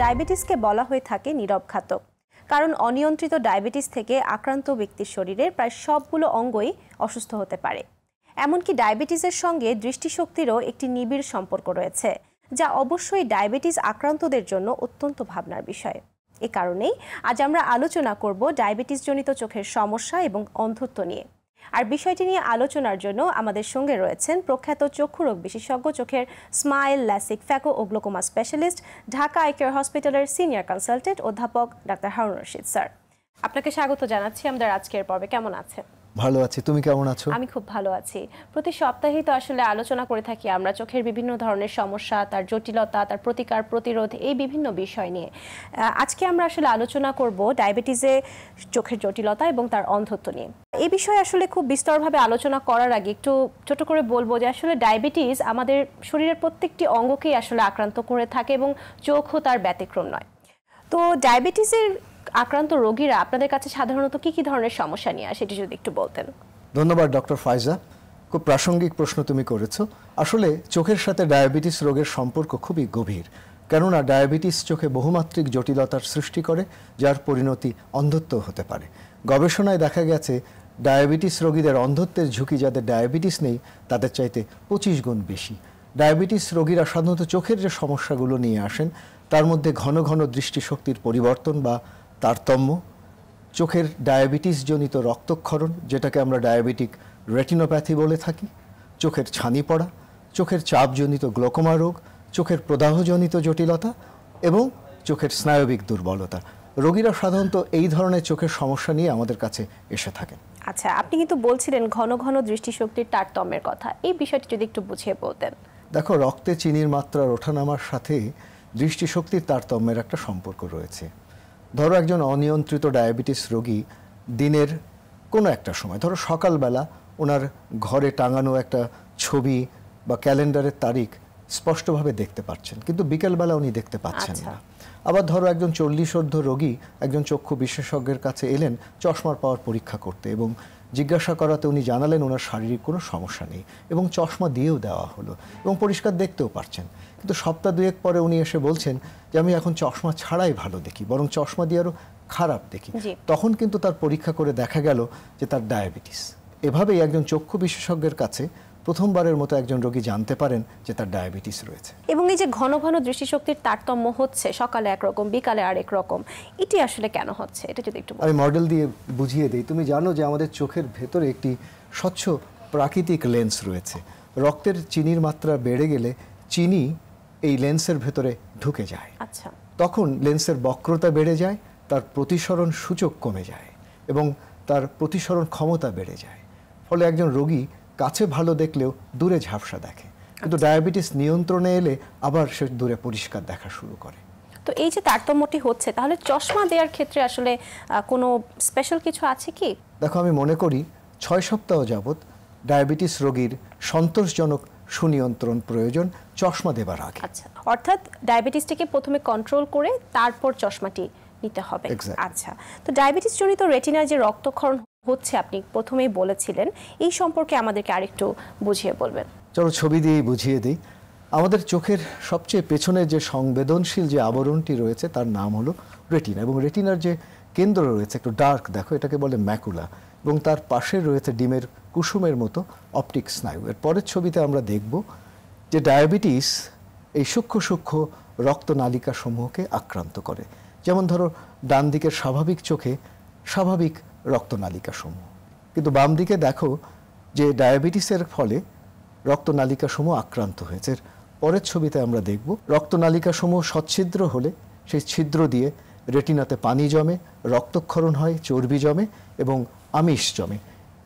ডায়াবেটিসকে বলা হয়ে থাকে নীরব ঘাতক, কারণ অনিয়ন্ত্রিত ডায়াবেটিস থেকে আক্রান্ত ব্যক্তির শরীরের প্রায় সবগুলো অঙ্গই অসুস্থ হতে পারে। এমনকি ডায়াবেটিসের সঙ্গে দৃষ্টিশক্তিরও একটি নিবিড় সম্পর্ক রয়েছে, যা অবশ্যই ডায়াবেটিস আক্রান্তদের জন্য অত্যন্ত ভাবনার বিষয়। এ কারণেই আজ আমরা আলোচনা করব ডায়াবেটিসজনিত চোখের সমস্যা এবং অন্ধত্ব নিয়ে। আর বিষয়টি নিয়ে আলোচনার জন্য আমাদের সঙ্গে রয়েছেন প্রখ্যাত চক্ষুরোগ বিশেষজ্ঞ, চোখের স্মাইল, ল্যাসিক, ফ্যাকো ও glaucoma specialist, Dhaka eye care হসপিটালের সিনিয়র কনসালটেন্ট অধ্যাপক ডাক্তার হারুন রশিদ স্যার। আপনাকে স্বাগত জানাচ্ছি আমাদের আজকের পর্বে। কেমন আছেন? ভালো আছি, তুমি কেমন আছো? আমি খুব ভালো আছি। প্রতি সপ্তাহেই তো আসলে আলোচনা করে থাকি আমরা চোখের বিভিন্ন ধরনের সমস্যা, তার জটিলতা, তার প্রতিকার, প্রতিরোধ, এই বিভিন্ন বিষয় নিয়ে। আজকে আমরা আসলে আলোচনা করব ডায়াবেটিসে চোখের জটিলতা এবং তার অন্ধত্ব নিয়ে। এই বিষয়ে আসলে খুব বিস্তরভাবে আলোচনা করার আগে একটু ছোট করে বলবো যে আসলে ডায়াবেটিস আমাদের শরীরের প্রত্যেকটি অঙ্গকেই আসলে আক্রান্ত করে থাকে এবং চোখও তার ব্যতিক্রম নয়। তো ডায়াবেটিসের আক্রান্ত রোগীরা আপনাদের কাছে সাধারণত কি ধরনের সমস্যা নিয়ে আসে, সেটি যদি একটু বলতেন। ধন্যবাদ ডক্টর ফাইজা, খুব প্রাসঙ্গিক প্রশ্ন তুমি করেছো। আসলে চোখের সাথে ডায়াবেটিস রোগের সম্পর্ক খুবই গভীর, কেননা ডায়াবেটিস চোখে বহুমাত্রিক জটিলতার সৃষ্টি করে, যার পরিণতি অন্ধত্ব হতে পারে। গবেষণায় দেখা গেছে ডায়াবেটিস রোগীদের অন্ধত্বের ঝুঁকি যাদের ডায়াবেটিস নেই তাদের চাইতে 25 গুণ বেশি। ডায়াবেটিস রোগীরা সাধারণত চোখের যে সমস্যাগুলো নিয়ে আসেন তার মধ্যে ঘন ঘন দৃষ্টিশক্তির পরিবর্তন বা তারতম্য, চোখের ডায়াবেটিসজনিত রক্তক্ষরণ যেটাকে আমরা ডায়াবেটিক রেটিনোপ্যাথি বলে থাকি, চোখের ছানি পড়া, চোখের চাপজনিত গ্লোকোমা রোগ, চোখের প্রদাহজনিত জটিলতা এবং চোখের স্নায়বিক দুর্বলতা। রোগীরা সাধারণত এই ধরনের চোখের সমস্যা নিয়ে আমাদের কাছে এসে থাকেন। আচ্ছা, আপনি কিন্তু বলছিলেন ঘন ঘন দৃষ্টিশক্তির তারতম্যের কথা, এই বিষয়টি যদি একটু বুঝিয়ে বলতেন। দেখো, রক্তে চিনির মাত্রার ওঠানামার সাথে দৃষ্টিশক্তির তারতম্যের একটা সম্পর্ক রয়েছে। ধরো একজন অনিয়ন্ত্রিত ডায়াবেটিস রোগী দিনের কোনো একটা সময়, ধরো সকালবেলা ওনার ঘরে টাঙানো একটা ছবি বা ক্যালেন্ডারের তারিখ স্পষ্টভাবে দেখতে পাচ্ছেন, কিন্তু বিকেলবেলা উনি দেখতে পাচ্ছেন না। আবার ধরো একজন 40 রোগী একজন চক্ষু বিশেষজ্ঞের কাছে এলেন চশমার পাওয়ার পরীক্ষা করতে, এবং জিজ্ঞাসা করাতে উনি জানালেন ওনার শারীরিক কোনো সমস্যা নেই এবং চশমা দিয়েও দেওয়া হলো এবং পরিষ্কার দেখতেও পারছেন। কিন্তু সপ্তাহ দুয়েক পরে উনি এসে বলছেন যে আমি এখন চশমা ছাড়াই ভালো দেখি, বরং চশমা দিয়ে আরও খারাপ দেখি। তখন কিন্তু তার পরীক্ষা করে দেখা গেল যে তার ডায়াবেটিস। এভাবেই একজন চক্ষু বিশেষজ্ঞের কাছে প্রথমবারের মতো একজন রোগী জানতে পারেন যে তার ডায়াবেটিস রয়েছে। এবং এই যে ঘন ঘন দৃষ্টিশক্তির তারতম্য হচ্ছে, সকালে একরকম বিকালে আরেক রকম, এটি আসলে কেন হচ্ছে, এটা যদি একটু আমি মডেল দিয়ে বুঝিয়ে দিই। তুমি জানো যে আমাদের চোখের ভেতরে একটি স্বচ্ছ প্রাকৃতিক লেন্স রয়েছে। রক্তের চিনির মাত্রা বেড়ে গেলে চিনি এই লেন্সের ভেতরে ঢুকে যায়। আচ্ছা, তখন লেন্সের বক্রতা বেড়ে যায়, তার প্রতিসরণ সূচক কমে যায় এবং তার প্রতিসরণ ক্ষমতা বেড়ে যায়। ফলে একজন রোগী কাছে ভালো দেখলেও দূরে ঝাপসা দেখে, কিন্তু ডায়াবেটিস নিয়ন্ত্রণে এলে আবার সে দূরে পরিষ্কার দেখা শুরু করে। তো এই যে তারতম্যটি হচ্ছে, তাহলে চশমা দেওয়ার ক্ষেত্রে আসলে কোনো স্পেশাল কিছু আছে কি? দেখো, আমি মনে করি 6 সপ্তাহ যাবৎ ডায়াবেটিস রোগীর সন্তোষজনক সুনিয়ন্ত্রণ প্রয়োজন চশমা দেবার আগে। আচ্ছা, অর্থাৎ ডায়াবেটিসটাকে প্রথমে কন্ট্রোল করে তারপর চশমাটি নিতে হবে। আচ্ছা, তো ডায়াবেটিস জনিত রেটিনার যে রক্তক্ষরণ হচ্ছে আপনি প্রথমেই বলেছিলেন, এই সম্পর্কে আমাদেরকে আরেকটু বুঝিয়ে বলবেন। চলো ছবি দিয়েই বুঝিয়ে দিই। আমাদের চোখের সবচেয়ে পেছনে যে সংবেদনশীল যে আবরণটি রয়েছে তার নাম হলো রেটিনা, এবং রেটিনার যে কেন্দ্র রয়েছে একটু ডার্ক দেখো, এটাকে বলে ম্যাকুলা, এবং তার পাশে রয়েছে ডিমের কুসুমের মতো অপটিক স্নায়ু। এর পরের ছবিতে আমরা দেখব যে ডায়াবেটিস এই সূক্ষ্ম সূক্ষ্ম রক্তনালিকা সমূহকে আক্রান্ত করে। যেমন ধরো ডান দিকের স্বাভাবিক চোখে স্বাভাবিক রক্তনালিকা সমূহ, কিন্তু বাম দিকে দেখো যে ডায়াবেটিসের ফলে রক্তনালিকা সমূহ আক্রান্ত হয়েছে। পরের ছবিতে আমরা দেখব রক্তনালিকা সমূহ সচ্ছিদ্র হলে সেই ছিদ্র দিয়ে রেটিনাতে পানি জমে, রক্তক্ষরণ হয়, চর্বি জমে এবং আমিষ জমে।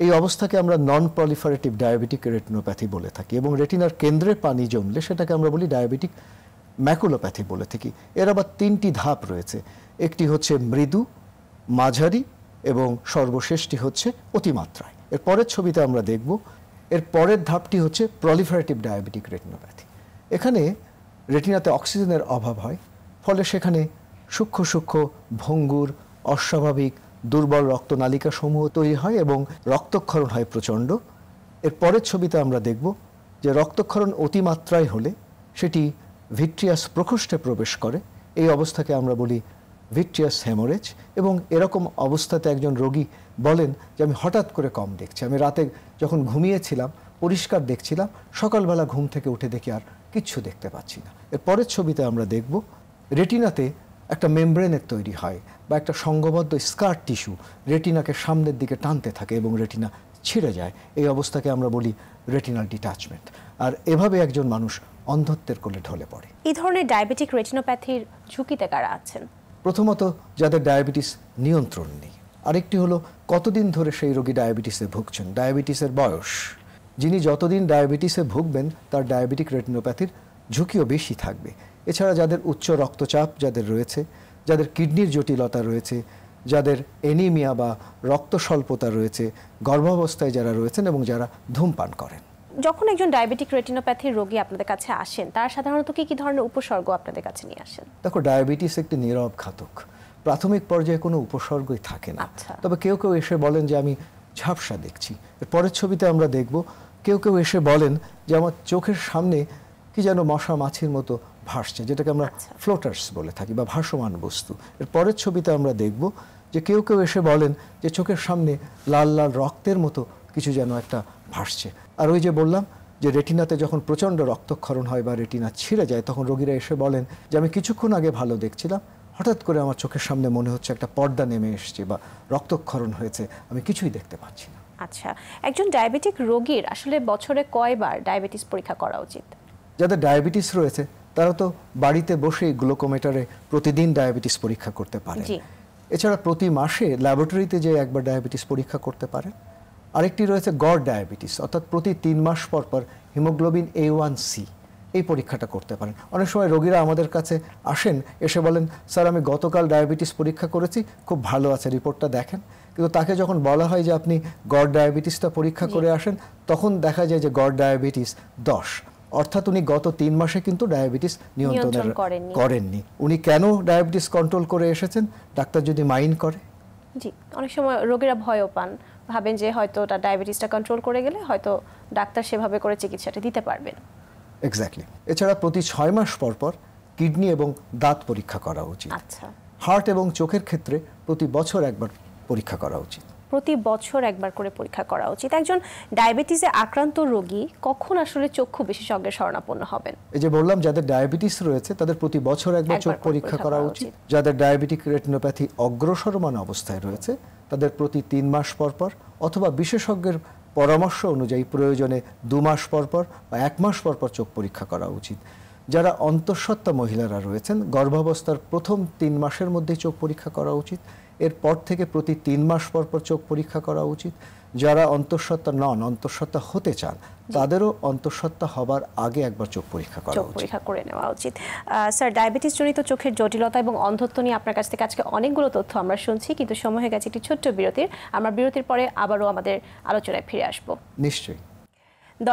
এই অবস্থাকে আমরা নন প্রলিফারেটিভ ডায়াবেটিক রেটিনোপ্যাথি বলে থাকি, এবং রেটিনার কেন্দ্রে পানি জমলে সেটাকে আমরা বলি ডায়াবেটিক ম্যাকুলোপ্যাথি বলে থাকি। এর আবার 3টি ধাপ রয়েছে, একটি হচ্ছে মৃদু, মাঝারি এবং সর্বশেষটি হচ্ছে অতিমাত্রায়। এর পরের ছবিতে আমরা দেখব এর পরের ধাপটি হচ্ছে প্রলিফারেটিভ ডায়াবেটিক রেটিনোপ্যাথি। এখানে রেটিনাতে অক্সিজেনের অভাব হয়, ফলে সেখানে সূক্ষ্ম সূক্ষ্ম ভঙ্গুর, অস্বাভাবিক, দুর্বল রক্তনালিকা সমূহ তৈরি হয় এবং রক্তক্ষরণ হয় প্রচণ্ড। এর পরের ছবিতে আমরা দেখব যে রক্তক্ষরণ অতিমাত্রায় হলে সেটি ভিট্রিয়াস প্রকোষ্ঠে প্রবেশ করে এই অবস্থাকে আমরা বলি ভিট্রিয়াস হেমোরেজ। এবং এরকম অবস্থাতে একজন রোগী বলেন যে আমি হঠাৎ করে কম দেখছি, আমি রাতে যখন ঘুমিয়েছিলাম পরিষ্কার দেখছিলাম, সকালবেলা ঘুম থেকে উঠে দেখি আর কিচ্ছু দেখতে পাচ্ছি না। এর পরের ছবিতে আমরা দেখব রেটিনাতে একটা মেমব্রেনের তৈরি হয় বা একটা সংঘবদ্ধ স্কার টিস্যু রেটিনাকে সামনের দিকে টানতে থাকে এবং রেটিনা ছিঁড়ে যায়। এই অবস্থাকে আমরা বলি রেটিনাল ডিটাচমেন্ট। আর এভাবে একজন মানুষ অন্ধত্বের কোলে ঢলে পড়ে। এই ধরনের ডায়াবেটিক রেটিনোপ্যাথির ঝুঁকিতে কারা আছেন? প্রথমত যাদের ডায়াবেটিস নিয়ন্ত্রণ নেই, আরেকটি হলো কতদিন ধরে সেই রোগী ডায়াবেটিসে ভুগছেন, ডায়াবেটিসের বয়স। যিনি যতদিন ডায়াবেটিসে ভুগবেন তার ডায়াবেটিক রেটিনোপ্যাথির ঝুঁকিও বেশি থাকবে। এছাড়া যাদের উচ্চ রক্তচাপ যাদের রয়েছে, যাদের কিডনির জটিলতা রয়েছে, যাদের এনিমিয়া বা রক্ত স্বল্পতা রয়েছে, গর্ভাবস্থায় যারা রয়েছেন এবং যারা ধূমপান করেন। যখন একজন ডায়াবেটিক রেটিনোপ্যাথির রোগী আপনাদের কাছে আসেন, তারা সাধারণত কি ধরনের উপসর্গ আপনাদের কাছে নিয়ে আসেন? দেখো, ডায়াবেটিস একটি নীরব ঘাতক। প্রাথমিক পর্যায়ে কোনো উপসর্গই থাকে না। তবে কেউ কেউ এসে বলেন যে আমি ঝাপসা দেখছি। এর পরের ছবিতে আমরা দেখব কেউ কেউ এসে বলেন যে আমার চোখের সামনে কি যেন মশা মাছির মতো ভাসছে, যেটাকে আমরা ফ্লোটার্স বলে থাকি বা ভাসমান বস্তু। এর পরের ছবিতে আমরা দেখব যে কেউ কেউ এসে বলেন যে চোখের সামনে লাল লাল রক্তের মতো কিছু যেন একটা ভাসছে। আর ওই যে বললাম যে রেটিনাতে যখন প্রচণ্ড রক্তক্ষরণ হয় বা রেটিনা ছিঁড়ে যায়, তখন রোগীরা এসে বলেন যে আমি কিছুক্ষণ আগে ভালো দেখছিলাম, হঠাৎ করে আমার চোখের সামনে মনে হচ্ছে একটা পর্দা নেমে এসছে বা রক্তক্ষরণ হয়েছে, আমি কিছুই দেখতে পাচ্ছি না। আচ্ছা, একজন ডায়াবেটিক রোগীর আসলে বছরে কয়বার ডায়াবেটিস পরীক্ষা করা উচিত? যাদের ডায়াবেটিস রয়েছে তারা তো বাড়িতে বসেই গ্লুকোমিটারে প্রতিদিন ডায়াবেটিস পরীক্ষা করতে পারে। এছাড়া প্রতি মাসে ল্যাবরেটরিতে যে একবার ডায়াবেটিস পরীক্ষা করতে পারেন। আরেকটি রয়েছে গড় ডায়াবেটিস, অর্থাৎ প্রতি 3 মাস পর পর হিমোগ্লোবিন A1C এই পরীক্ষাটা করতে পারেন। অনেক সময় রোগীরা আমাদের কাছে আসেন, এসে বলেন স্যার আমি গতকাল ডায়াবেটিস পরীক্ষা করেছি, খুব ভালো আছে, রিপোর্টটা দেখেন। কিন্তু তাকে যখন বলা হয় যে আপনি গড় ডায়াবেটিসটা পরীক্ষা করে আসেন, তখন দেখা যায় যে গড় ডায়াবেটিস 10, অর্থাৎ উনি গত 3 মাসে কিন্তু ডায়াবেটিস নিয়ন্ত্রণ করেননি। উনি কেন ডায়াবেটিস কন্ট্রোল করে এসেছেন ডাক্তার যদি মাইন্ড করে? জি, অনেক সময় রোগীরা ভয়ও পান, ভাবেন যে হয়তো তার ডায়াবেটিসটা কন্ট্রোল করে গেলে হয়তো ডাক্তার সেভাবে করে চিকিৎসাটা দিতে পারবেন। এক্স্যাক্টলি। এছাড়া প্রতি 6 মাস পর পর কিডনি এবং দাঁত পরীক্ষা করা উচিত। আচ্ছা। হার্ট এবং চোখের ক্ষেত্রে প্রতি বছর একবার পরীক্ষা করা উচিত। প্রতি বছর একবার করে পরীক্ষা করা উচিত। একজন ডায়াবেটিসে আক্রান্ত রোগী কখন আসলে চক্ষু বিশেষজ্ঞের শরণাপন্ন হবেন? এই যে বললাম যাদের ডায়াবেটিস রয়েছে তাদের প্রতি বছর একবার চোখ পরীক্ষা করা উচিত। যাদের ডায়াবেটিক রেটিনোপ্যাথি অগ্রসরমান অবস্থায় রয়েছে তাদের প্রতি 3 মাস পর পর অথবা বিশেষজ্ঞের পরামর্শ অনুযায়ী প্রয়োজনে 2 মাস পর পর বা 1 মাস পর পর চোখ পরীক্ষা করা উচিত। যারা অন্তঃসত্ত্বা মহিলারা রয়েছেন গর্ভাবস্থার প্রথম 3 মাসের মধ্যেই চোখ পরীক্ষা করা উচিত। এরপর থেকে প্রতি 3 মাস পর পর চোখ পরীক্ষা করা উচিত। যারা অন্তঃসত্ত্বা নন, অন্তঃসত্ত্বা হতে চান, তাদেরও অন্তঃসত্ত্বা হবার আগে একবার চোখ পরীক্ষা করা উচিত। পরীক্ষা করে নেওয়া উচিত। স্যার, ডায়াবেটিস জনিত চোখের জটিলতা এবং অন্ধত্ব নিয়ে আপনার কাছ থেকে আজকে অনেকগুলো তথ্য আমরা শুনছি, কিন্তু সময় হয়ে গেছে একটি ছোট্ট বিরতির। আমরা বিরতির পরে আবারও আমাদের আলোচনায় ফিরে আসব। নিশ্চয়ই।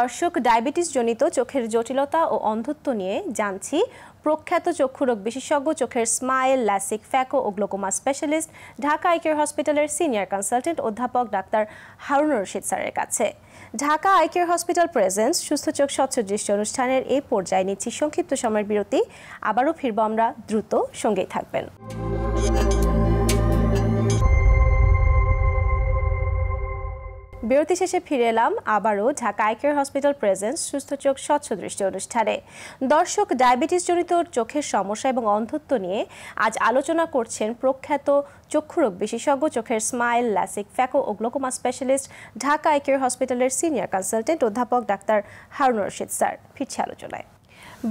দর্শক, ডায়াবেটিস জনিত চোখের জটিলতা ও অন্ধত্ব নিয়ে জানছি প্রখ্যাত চক্ষুরোগ বিশেষজ্ঞ, চোখের স্মাইল, ল্যাসিক, ফ্যাকো ও glaucoma specialist, Dhaka eye care হসপিটালের সিনিয়র কনসালটেন্ট অধ্যাপক ডাক্তার হারুনুর রশিদ স্যারের কাছে। Dhaka eye care hospital presents সুস্থ চোখ স্বচ্ছ দৃষ্টি অনুষ্ঠানের এই পর্যায়ে নিচ্ছি সংক্ষিপ্ত সময়ের বিরতি। আবারও ফিরব আমরা দ্রুত, সঙ্গেই থাকবেন। বিরতি শেষে ফিরে এলাম আবারও Dhaka eye care hospital presents সুস্থ চোখ স্বচ্ছ দৃষ্টি অনুষ্ঠানে। দর্শক, ডায়াবেটিস জনিত চোখের সমস্যা এবং অন্ধত্ব নিয়ে আজ আলোচনা করছেন প্রখ্যাত চক্ষুরোগ বিশেষজ্ঞ, চোখের স্মাইল, ল্যাসিক, ফ্যাকো ও glaucoma specialist, Dhaka eye care হসপিটালের সিনিয়র কনসালটেন্ট অধ্যাপক ডাক্তার হারুনুর রশিদ স্যার। ফিরছি আলোচনায়।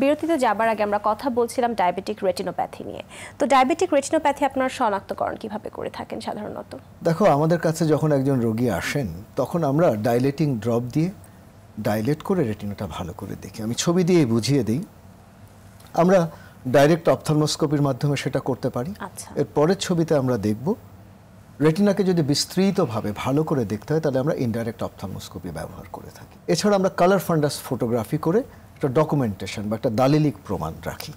বিরতিতে যাবার আগে আমরা কথা বলছিলাম ডায়াবেটিক রেটিনোপ্যাথি নিয়ে। তো ডায়াবেটিক রেটিনোপ্যাথি আপনার শনাক্তকরণ কিভাবে করে থাকেন সাধারণত? দেখো, আমাদের কাছে যখন একজন রোগী আসেন তখন আমরা ডাইলেটিং ড্রপ দিয়ে ডাইলেট করে রেটিনাটা ভালো করে দেখি। আমি ছবি দিয়ে বুঝিয়ে দিই। আমরা ডাইরেক্ট অপথলমোস্কোপির মাধ্যমে সেটা করতে পারি। এর পরের ছবিতে আমরা দেখব রেটিনাকে যদি বিস্তৃতভাবে ভালো করে দেখতে হয় তাহলে আমরা ইনডাইরেক্ট অপথলমোস্কোপি ব্যবহার করে থাকি। এছাড়া আমরা কালার ফান্ডাস ফটোগ্রাফি করে একটা ডকুমেন্টেশন বা একটা দালিলিক প্রমাণ রাখি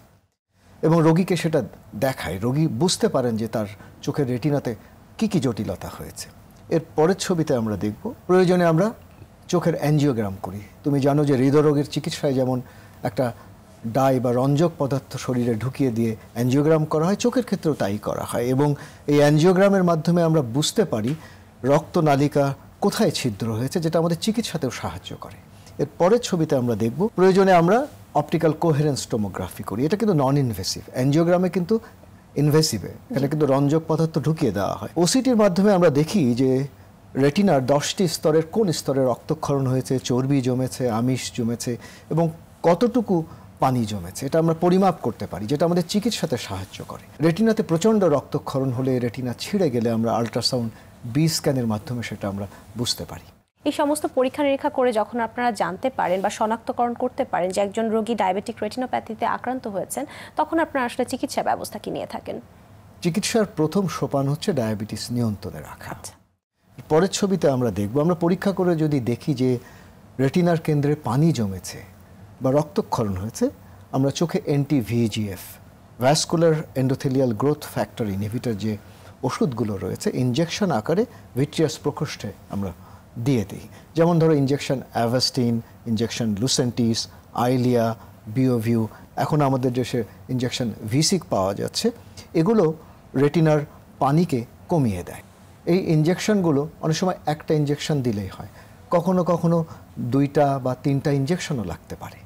এবং রোগীকে সেটা দেখায়। রোগী বুঝতে পারেন যে তার চোখের রেটিনাতে কি কি জটিলতা হয়েছে। এর পরের ছবিতে আমরা দেখব প্রয়োজনে আমরা চোখের অ্যাঞ্জিওগ্রাম করি। তুমি জানো যে হৃদরোগের চিকিৎসায় যেমন একটা ডাই বা রঞ্জক পদার্থ শরীরে ঢুকিয়ে দিয়ে অ্যাঞ্জিওগ্রাম করা হয়, চোখের ক্ষেত্রেও তাই করা হয়। এবং এই অ্যাঞ্জিওগ্রামের মাধ্যমে আমরা বুঝতে পারি রক্তনালিকা কোথায় ছিদ্র হয়েছে, যেটা আমাদের চিকিৎসাতেও সাহায্য করে। এর পরের ছবিতে আমরা দেখব প্রয়োজনে আমরা অপটিক্যাল কোহেরেন্স টোমোগ্রাফি করি। এটা কিন্তু নন ইনভেসিভ, অ্যাঞ্জিওগ্রামে কিন্তু ইনভেসিভে, এখানে কিন্তু রঞ্জক পদার্থ ঢুকিয়ে দেওয়া হয়। ওসিটির মাধ্যমে আমরা দেখি যে রেটিনার 10টি স্তরের কোন স্তরে রক্তক্ষরণ হয়েছে, চর্বি জমেছে, আমিষ জমেছে এবং কতটুকু পানি জমেছে, এটা আমরা পরিমাপ করতে পারি, যেটা আমাদের চিকিৎসাতে সাহায্য করে। রেটিনাতে প্রচণ্ড রক্তক্ষরণ হলে, রেটিনা ছিঁড়ে গেলে আমরা আল্ট্রাসাউন্ড বি স্ক্যানের মাধ্যমে সেটা আমরা বুঝতে পারি। এই সমস্ত পরীক্ষা নিরীক্ষা করে যখন আপনারা জানতে পারেন বা শনাক্তকরণ করতে পারেন যে একজন রোগী ডায়াবেটিক রেটিনোপ্যাথিতে আক্রান্ত হয়েছেন, তখন আপনারা আসলে চিকিৎসা ব্যবস্থা কি নিয়ে থাকেন? চিকিৎসার প্রথম সোপান হচ্ছে ডায়াবেটিস নিয়ন্ত্রণে রাখা। পরের ছবিতে আমরা দেখব, আমরা পরীক্ষা করে যদি দেখি যে রেটিনার কেন্দ্রে পানি জমেছে বা রক্তক্ষরণ হয়েছে, আমরা চোখে NT-VEGF vascular endothelial growth factor inhibitor যে ওষুধগুলো রয়েছে ইনজেকশন আকারে ভিট্রিয়াস প্রকোষ্ঠে আমরা দিয়ে দিই। যেমন ধরো ইনজেকশন অ্যাভাস্টিন, ইনজেকশন লুসেন্টিস, আইলিয়া, বিওভিউ, এখন আমাদের দেশে ইনজেকশন ভিসিক পাওয়া যাচ্ছে। এগুলো রেটিনার পানিকে কমিয়ে দেয়। এই ইনজেকশনগুলো অনেক সময় একটা ইনজেকশন দিলেই হয়, কখনো কখনো 2টা বা 3টা ইনজেকশনও লাগতে পারে।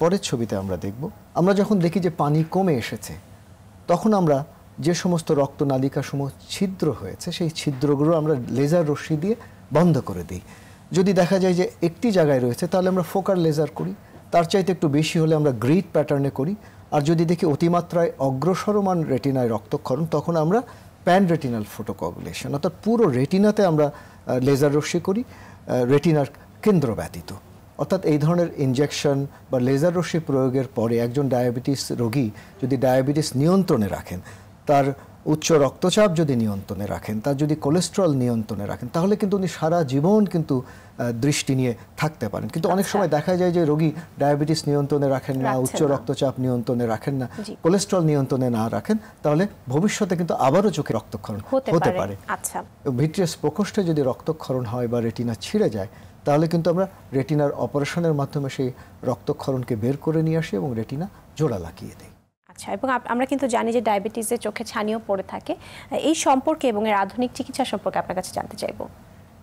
পরের ছবিতে আমরা দেখব, আমরা যখন দেখি যে পানি কমে এসেছে, তখন আমরা যে সমস্ত রক্তনালিকাসমূহ ছিদ্র হয়েছে সেই ছিদ্রগুলো আমরা লেজার রশ্মি দিয়ে বন্ধ করে দিই। যদি দেখা যায় যে একটি জায়গায় রয়েছে তাহলে আমরা ফোকাল লেজার করি, তার চাইতে একটু বেশি হলে আমরা গ্রিড প্যাটার্নে করি, আর যদি দেখি অতিমাত্রায় অগ্রসরমান রেটিনায় রক্তক্ষরণ তখন আমরা প্যান রেটিনাল ফোটোকগুলেশন, অর্থাৎ পুরো রেটিনাতে আমরা লেজার রশ্মি করি রেটিনার কেন্দ্র ব্যতীত। অর্থাৎ এই ধরনের ইনজেকশন বা লেজার রশ্মি প্রয়োগের পরে একজন ডায়াবেটিস রোগী যদি ডায়াবেটিস নিয়ন্ত্রণে রাখেন, তার উচ্চ রক্তচাপ যদি নিয়ন্ত্রণে রাখেন, তার যদি কোলেস্টেরল নিয়ন্ত্রণে রাখেন, তাহলে কিন্তু উনি সারা জীবন কিন্তু দৃষ্টি নিয়ে থাকতে পারেন। কিন্তু অনেক সময় দেখা যায় যে রোগী ডায়াবেটিস নিয়ন্ত্রণে রাখেন না, উচ্চ রক্তচাপ নিয়ন্ত্রণে রাখেন না, কোলেস্টেরল নিয়ন্ত্রণে না রাখেন, তাহলে ভবিষ্যতে কিন্তু আবারও চোখে রক্তক্ষরণ হতে পারে। ভিট্রিয়াস প্রকোষ্ঠে যদি রক্তক্ষরণ হয় বা রেটিনা ছিঁড়ে যায়, তাহলে কিন্তু আমরা রেটিনার অপারেশনের মাধ্যমে সেই রক্তক্ষরণকে বের করে নিয়ে আসি এবং রেটিনা জোড়া লাগিয়ে দিই। আচ্ছা, এবং আমরা কিন্তু জানি যে ডায়াবেটিসে চোখে ছানিও পড়ে থাকে। এই সম্পর্কে এবং এর আধুনিক চিকিৎসা সম্পর্কে আপনার কাছে জানতে চাইব।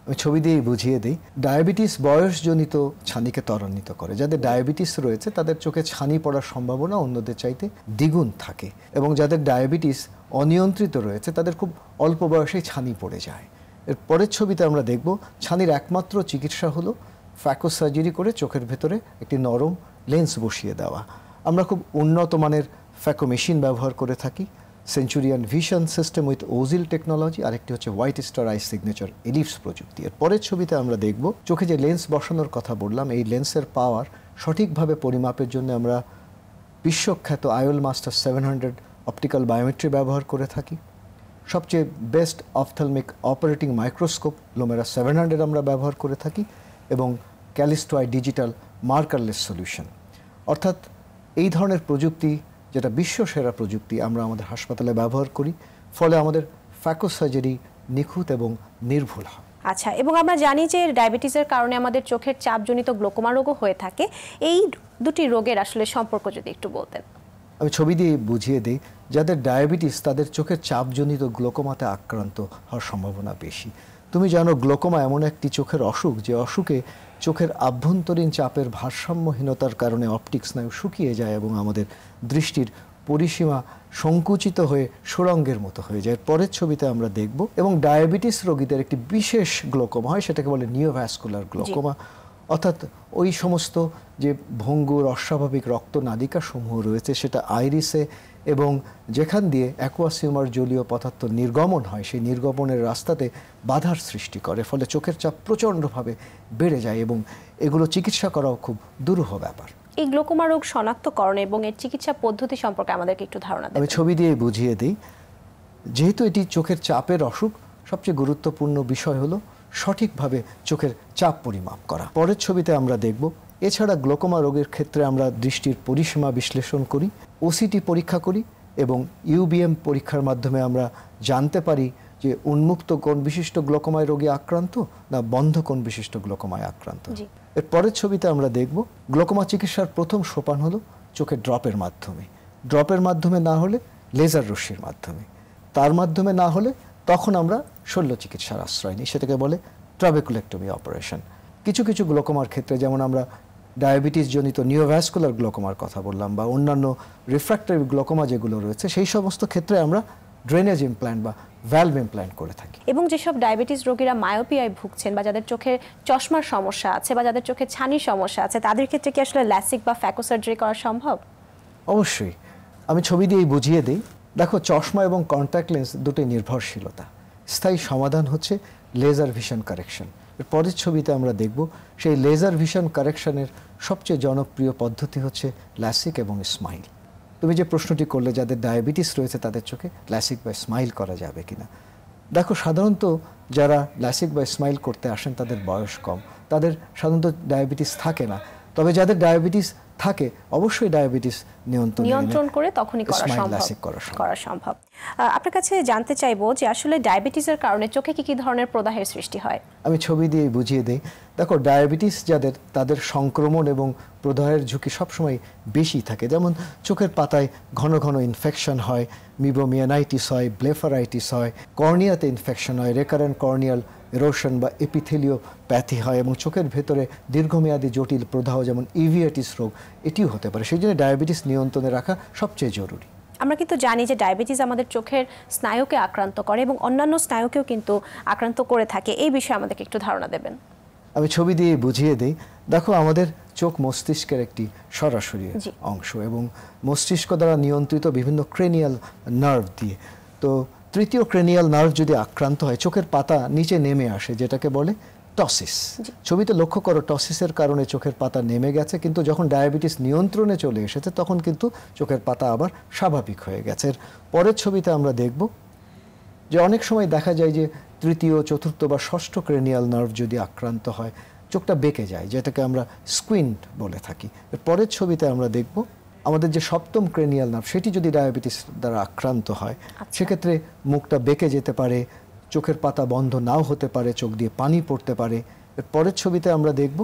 আমি ছবি দিয়ে বুঝিয়ে দিই। ডায়াবেটিস বয়সজনিত ছানিকে ত্বরান্বিত করে। যাদের ডায়াবেটিস রয়েছে তাদের চোখে ছানি পড়ার সম্ভাবনা অন্যদের চাইতে দ্বিগুণ থাকে, এবং যাদের ডায়াবেটিস অনিয়ন্ত্রিত রয়েছে তাদের খুব অল্প বয়সেই ছানি পড়ে যায়। এর পরের ছবিতে আমরা দেখব ছানির একমাত্র চিকিৎসা হলো ফ্যাকো সার্জারি করে চোখের ভেতরে একটি নরম লেন্স বসিয়ে দেওয়া। আমরা খুব উন্নত মানের ফ্যাকো মেশিন ব্যবহার করে থাকি, centurion vision system with Ozil technology, আরেকটি হচ্ছে white star I signature ellipse প্রযুক্তি। এর পরের ছবিতে আমরা দেখব চোখে যে লেন্স বসানোর কথা বললাম, এই লেন্সের পাওয়ার সঠিকভাবে পরিমাপের জন্য আমরা বিশ্বখ্যাত আইওল মাস্টার 700 অপটিক্যাল বায়োমেট্রি ব্যবহার করে থাকি। সবচেয়ে বেস্ট অপথ্যালমিক অপারেটিং মাইক্রোস্কোপ লোমেরা 700 আমরা ব্যবহার করে থাকি, এবং Callisto I digital markerless solution. অর্থাৎ এই ধরনের প্রযুক্তি, যেটা বিশ্ব সেরা প্রযুক্তি, আমরা আমাদের হাসপাতালে ব্যবহার করি, ফলে আমাদের ফ্যাকো সার্জারি নিখুঁত এবং নির্ভুল হয়। আচ্ছা, এবং আমরা জানি যে ডায়াবেটিসের কারণে আমাদের চোখের চাপজনিত গ্লোকোমা রোগও হয়ে থাকে। এই দুটি রোগের আসলে সম্পর্ক যদি একটু বলতেন। আমি ছবি দিয়ে বুঝিয়ে দিই, যাদের ডায়াবেটিস তাদের চোখের চাপজনিত গ্লোকোমাতে আক্রান্ত হওয়ার সম্ভাবনা বেশি। তুমি জানো গ্লোকোমা এমন একটি চোখের অসুখ যে অসুখে চোখের আভ্যন্তরীণ চাপের ভারসাম্যহীনতার কারণে অপটিক স্নায়ু শুকিয়ে যায় এবং আমাদের দৃষ্টির পরিসীমা সংকুচিত হয়ে সুড়ঙ্গের মতো হয়ে যায়। পরের ছবিতে আমরা দেখব, এবং ডায়াবেটিস রোগীদের একটি বিশেষ গ্লোকোমা হয়, সেটাকে বলে নিওভ্যাসকুলার গ্লোকোমা। অর্থাৎ ওই সমস্ত যে ভঙ্গুর অস্বাভাবিক রক্তনালিকা সমূহ রয়েছে সেটা আইরিসে এবং যেখান দিয়ে অ্যাকোয়াসিউমার জলীয় পদার্থ নির্গমন হয় সেই নির্গমনের রাস্তাতে বাধার সৃষ্টি করে, ফলে চোখের চাপ প্রচণ্ডভাবে বেড়ে যায় এবং এগুলো চিকিৎসা করাও খুব দুরূহ ব্যাপার। এই গ্লোকোমা রোগ শনাক্তকরণ এবং এর চিকিৎসা পদ্ধতি সম্পর্কে আমাদেরকে একটু ধারণা দেবেন? আমি ছবি দিয়ে বুঝিয়ে দিই। যেহেতু এটি চোখের চাপের অসুখ, সবচেয়ে গুরুত্বপূর্ণ বিষয় হলো সঠিকভাবে চোখের চাপ পরিমাপ করা। পরের ছবিতে আমরা দেখব, এছাড়া গ্লোকোমা রোগের ক্ষেত্রে আমরা দৃষ্টির পরিসীমা বিশ্লেষণ করি, ওসিটি পরীক্ষা করি, এবং ইউবিএম পরীক্ষার মাধ্যমে আমরা জানতে পারি যে উন্মুক্ত কোণ বিশিষ্ট গ্লোকোমায় রোগী আক্রান্ত না বন্ধ কোণ বিশিষ্ট গ্লোকোমায় আক্রান্ত। এর পরের ছবিতে আমরা দেখব গ্লোকোমা চিকিৎসার প্রথম সোপান হলো চোখের ড্রপের মাধ্যমে না হলে লেজার রশ্মির মাধ্যমে, তার মাধ্যমে না হলে তখন আমরা শল্য চিকিৎসার আশ্রয় নিই, সেটাকে বলে ট্রাবেকুলেক্টমি অপারেশন। কিছু কিছু গ্লোকোমার ক্ষেত্রে, যেমন আমরা ডায়াবেটিস জনিত নিওভ্যাসকুলার গ্লোকোমার কথা বললাম বা অন্যান্য রিফ্র্যাক্টরি গ্লোকোমা যেগুলো রয়েছে, সেই সমস্ত ক্ষেত্রে আমরা ড্রেনেজ ইমপ্ল্যান্ট বা ভ্যালভ ইমপ্ল্যান্ট করে থাকি। এবং যেসব ডায়াবেটিস রোগীরা মায়োপিয়ায় ভুগছেন বা যাদের চোখে চশমার সমস্যা আছে বা যাদের চোখে ছানির সমস্যা আছে, তাদের ক্ষেত্রে কি আসলে ল্যাসিক বা ফ্যাকো সার্জারি করা সম্ভব? অবশ্যই, আমি ছবি দিয়েই বুঝিয়ে দিই। দেখো, চশমা এবং কন্ট্যাক্ট লেন্স দুটোই নির্ভরশীলতা। স্থায়ী সমাধান হচ্ছে লেজার ভিশন কারেকশন। এর পরের ছবিতে আমরা দেখব সেই লেজার ভিশন কারেকশনের সবচেয়ে জনপ্রিয় পদ্ধতি হচ্ছে ল্যাসিক এবং স্মাইল। তুমি যে প্রশ্নটি করলে, যাদের ডায়াবেটিস রয়েছে তাদের চোখে ল্যাসিক বা স্মাইল করা যাবে কিনা, দেখো সাধারণত যারা ল্যাসিক বা স্মাইল করতে আসেন তাদের বয়স কম, তাদের সাধারণত ডায়াবেটিস থাকে না। তবে যাদের ডায়াবেটিস থাকে অবশ্যই ডায়াবেটিস নিয়ন্ত্রণ করে তখনই করা সম্ভব। আপনার কাছে জানতে চাইবো যে আসলে ডায়াবেটিসের কারণে চোখে কি কি ধরনের প্রদাহের সৃষ্টি হয়? আমি ছবি দিয়ে বুঝিয়ে দিই। দেখো, ডায়াবেটিস যাদের, তাদের সংক্রমণ এবং প্রদাহের ঝুঁকি সবসময় বেশি থাকে। যেমন চোখের পাতায় ঘন ঘন ইনফেকশন হয়, মিবোমিয়ানাইটিস হয়, ব্লেফারাইটিস হয়, কর্নিয়াতে ইনফেকশন হয়, রেকারেন্ট কর্নিয়াল এরোশন বা এপিথেলিওপ্যাথি হয়, এবং চোখের ভেতরে দীর্ঘমেয়াদী জটিল প্রদাহ যেমন ইভিয়েটিস রোগ এটিও হতে পারে। সেই জন্য ডায়াবেটিস নিয়ন্ত্রণে রাখা সবচেয়ে জরুরি। আমরা কিন্তু জানি যে ডায়াবেটিস আমাদের চোখের স্নায়ুকে আক্রান্ত করে এবং অন্যান্য স্নায়ুকেও কিন্তু আক্রান্ত করে থাকে। এই বিষয়ে আমাদেরকে একটু ধারণা দেবেন। আমি ছবি দিয়ে বুঝিয়ে দিই। দেখো, আমাদের চোখ মস্তিষ্কের একটি সরাসরি অংশ এবং মস্তিষ্ক দ্বারা নিয়ন্ত্রিত বিভিন্ন ক্রেনিয়াল নার্ভ দিয়ে। তো তৃতীয় ক্রেনিয়াল নার্ভ যদি আক্রান্ত হয়, চোখের পাতা নিচে নেমে আসে, যেটাকে বলে টসিস। ছবিতে লক্ষ্য করো, টসিসের কারণে চোখের পাতা নেমে গেছে, কিন্তু যখন ডায়াবেটিস নিয়ন্ত্রণে চলে এসেছে তখন কিন্তু চোখের পাতা আবার স্বাভাবিক হয়ে গেছে। এর পরের ছবিতে আমরা দেখব যে অনেক সময় দেখা যায় যে তৃতীয়, চতুর্থ বা ষষ্ঠ ক্রেনিয়াল নার্ভ যদি আক্রান্ত হয়, চোখটা বেঁকে যায়, যেটাকে আমরা স্কুইন্ট বলে থাকি। এর পরের ছবিতে আমরা দেখব আমাদের যে সপ্তম ক্রেনিয়াল নার্ভ, সেটি যদি ডায়াবেটিস দ্বারা আক্রান্ত হয়, সেক্ষেত্রে মুখটা বেঁকে যেতে পারে, চোখের পাতা বন্ধ নাও হতে পারে, চোখ দিয়ে পানি পড়তে পারে। এর পরের ছবিতে আমরা দেখব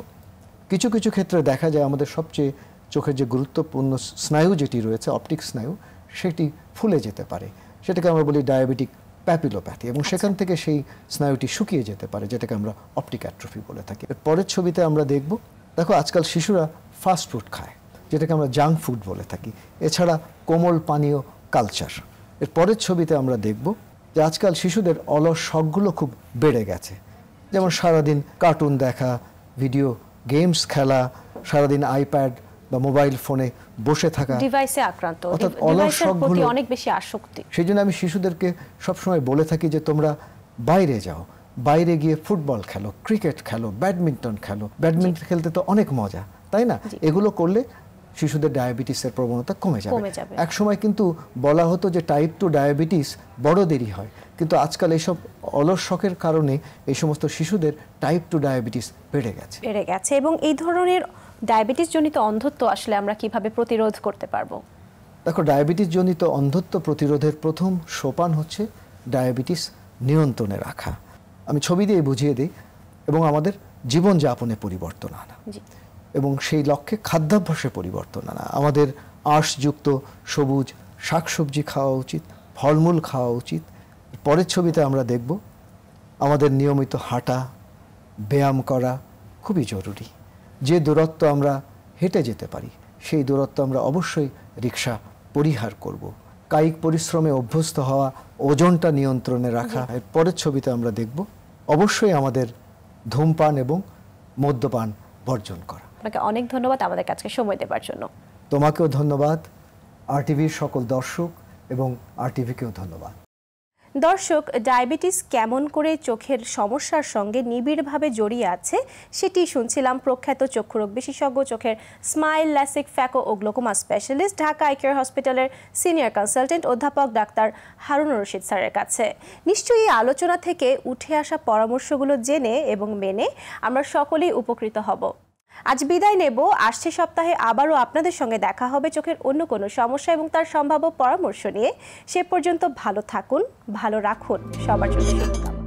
কিছু কিছু ক্ষেত্রে দেখা যায় আমাদের সবচেয়ে চোখের যে গুরুত্বপূর্ণ স্নায়ু যেটি রয়েছে, অপটিক স্নায়ু, সেটি ফুলে যেতে পারে, সেটাকে আমরা বলি ডায়াবেটিক প্যাপিলোপ্যাথি, এবং সেখান থেকে সেই স্নায়ুটি শুকিয়ে যেতে পারে, যেটাকে আমরা অপটিক অ্যাট্রফি বলে থাকি। এর পরের ছবিতে আমরা দেখব, দেখো আজকাল শিশুরা ফাস্ট ফুড খায়, যেটাকে আমরা জাঙ্ক ফুড বলে থাকি, এছাড়া কোমল পানীয় কালচার। এর পরের ছবিতে আমরা দেখব যে আজকাল শিশুদের অলস শখগুলো খুব বেড়ে গেছে, যেমন সারাদিন কার্টুন দেখা, ভিডিও গেমস খেলা, সারাদিন আইপ্যাড বা মোবাইল ফোনে বসে থাকা, ডিভাইসে আক্রান্ত, অর্থাৎ অলস শখগুলো অনেক বেশি আসক্তি। সেই জন্য আমি শিশুদেরকে সবসময় বলে থাকি যে তোমরা বাইরে যাও, বাইরে গিয়ে ফুটবল খেলো, ক্রিকেট খেলো, ব্যাডমিন্টন খেলো। ব্যাডমিন্টন খেলতে তো অনেক মজা, তাই না? এগুলো করলে শিশুদের ডায়াবেটিসের প্রবণতা কমে যাবে। এক সময় কিন্তু বলা হতো যে টাইপ 2 ডায়াবেটিস বড়দেরই হয়, কিন্তু আজকাল এইসব অলস শখের কারণে এই সমস্ত শিশুদের টাইপ 2 ডায়াবেটিস বেড়ে গেছে। এবং এই ধরনের ডায়াবেটিস জনিত অন্ধত্ব আসলে আমরা কিভাবে প্রতিরোধ করতে পারবো? দেখো, ডায়াবেটিস জনিত অন্ধত্ব প্রতিরোধের প্রথম সোপান হচ্ছে ডায়াবেটিস নিয়ন্ত্রণে রাখা। আমি ছবি দিয়ে বুঝিয়ে দিই। এবং আমাদের জীবনযাপনে পরিবর্তন আনা, এবং সেই লক্ষ্যে খাদ্যাভ্যাসে পরিবর্তন আনা। আমাদের আঁশযুক্ত সবুজ শাকসবজি খাওয়া উচিত, ফলমূল খাওয়া উচিত। পরের ছবিতে আমরা দেখব আমাদের নিয়মিত হাঁটা, ব্যায়াম করা খুবই জরুরি। যে দূরত্ব আমরা হেঁটে যেতে পারি, সেই দূরত্ব আমরা অবশ্যই রিক্সা পরিহার করব। কায়িক পরিশ্রমে অভ্যস্ত হওয়া, ওজনটা নিয়ন্ত্রণে রাখা। এর পরের ছবিতে আমরা দেখব অবশ্যই আমাদের ধূমপান এবং মদ্যপান বর্জন করা। আপনাকে অনেক ধন্যবাদ আমাদের কাছে সময় দেওয়ার জন্য। তোমাকেও ধন্যবাদ, আরটিভির সকল দর্শক এবং আরটিভিকেও ধন্যবাদ। দর্শক, ডায়াবেটিস কেমন করে চোখের সমস্যার সঙ্গে নিবিড়ভাবে জড়িয়ে আছে সেটি শুনছিলাম প্রখ্যাত চক্ষুরোগ বিশেষজ্ঞ, চোখের স্মাইল, ল্যাসিক, ফ্যাকো ও glaucoma specialist, Dhaka eye care হসপিটালের সিনিয়র কনসালটেন্ট অধ্যাপক ডাক্তার হারুনুর রশিদ স্যারের কাছে। নিশ্চয়ই এই আলোচনা থেকে উঠে আসা পরামর্শগুলো জেনে এবং মেনে আমরা সকলেই উপকৃত হব। আজ বিদায় নেব। আসছে সপ্তাহে আবারও আপনাদের সঙ্গে দেখা হবে চোখের অন্য কোনো সমস্যা এবং তার সম্ভাব্য পরামর্শ নিয়ে। সে পর্যন্ত ভালো থাকুন, ভালো রাখুন, সবার জন্য শুভকামনা।